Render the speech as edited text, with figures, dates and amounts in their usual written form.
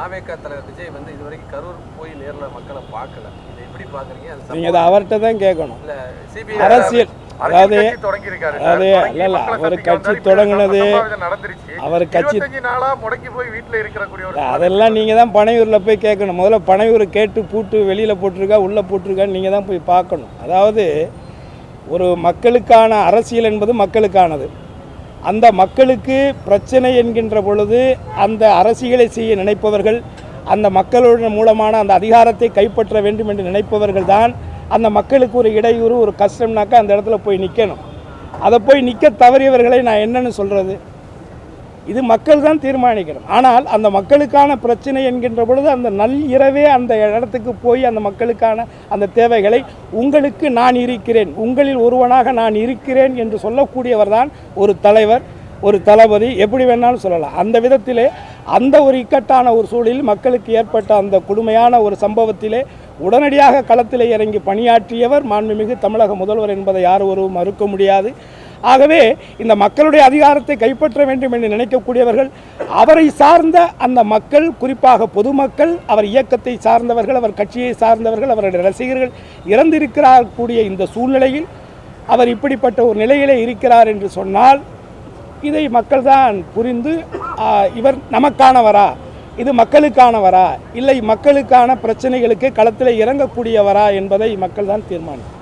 தாவேகா தலைவர் விஜய் வந்து இதுவரைக்கும் கரூர் போய் நேரில் மக்களை பார்க்கல. இதை எப்படி பார்க்குறீங்க? நீங்கள் அதை அவர்கிட்ட தான் கேட்கணும். இல்லை சிபிஐ அரசியல் அதாவது இல்ல அவர் கட்சி தொடங்கினது அவர் கட்சி அதெல்லாம் நீங்கள் தான் பனையூரில் போய் கேட்கணும். முதல்ல பனையூர் கேட்டு பூட்டு வெளியில் போட்டிருக்கா உள்ளே போட்டிருக்கான்னு நீங்கள் தான் போய் பார்க்கணும். அதாவது ஒரு மக்களுக்கான அரசியல் என்பது மக்களுக்கானது. அந்த மக்களுக்கு பிரச்சனை என்கின்ற பொழுது அந்த அரசியலை செய்ய நினைப்பவர்கள், அந்த மக்களுடைய மூலமான அந்த அதிகாரத்தை கைப்பற்ற வேண்டும் என்று நினைப்பவர்கள் தான் அந்த மக்களுக்கு ஒரு இடையூறு ஒரு கஷ்டம்னாக்கா அந்த இடத்துல போய் நிற்கணும். அதை போய் நிற்க தவறியவர்களை நான் என்னன்னு சொல்கிறது? இது மக்கள் தான் தீர்மானிக்கணும். ஆனால் அந்த மக்களுக்கான பிரச்சனை என்கின்ற பொழுது அந்த நள்ளிரவே அந்த இடத்துக்கு போய் அந்த மக்களுக்கான அந்த தேவைகளை உங்களுக்கு நான் இருக்கிறேன், உங்களில் ஒருவனாக நான் இருக்கிறேன் என்று சொல்லக்கூடியவர் தான் ஒரு தலைவர், ஒரு தளபதி, எப்படி வேணாலும் சொல்லலாம். அந்த விதத்திலே அந்த ஒரு இக்கட்டான ஒரு சூழலில் மக்களுக்கு ஏற்பட்ட அந்த கொடுமையான ஒரு சம்பவத்திலே உடனடியாக களத்தில் இறங்கி பணியாற்றியவர் மாண்புமிகு தமிழக முதல்வர் என்பதை யாரும் ஒருவரும் மறுக்க முடியாது. ஆகவே இந்த மக்களுடைய அதிகாரத்தை கைப்பற்ற வேண்டும் என்று நினைக்கக்கூடியவர்கள், அவரை சார்ந்த அந்த மக்கள், குறிப்பாக பொதுமக்கள், அவர் இயக்கத்தை சார்ந்தவர்கள், அவர் கட்சியை சார்ந்தவர்கள், அவருடைய ரசிகர்கள் இறந்திருக்கிறார் கூடிய இந்த சூழ்நிலையில் அவர் இப்படிப்பட்ட ஒரு நிலையிலே இருக்கிறார் என்று சொன்னால் இதை மக்கள் தான் புரிந்து இவர் நமக்கானவரா, இது மக்களுக்கானவரா, இல்லை மக்களுக்கான பிரச்சனைகளுக்கு களத்தில் இறங்கக்கூடியவரா என்பதை மக்கள் தான் தீர்மானிக்கும்.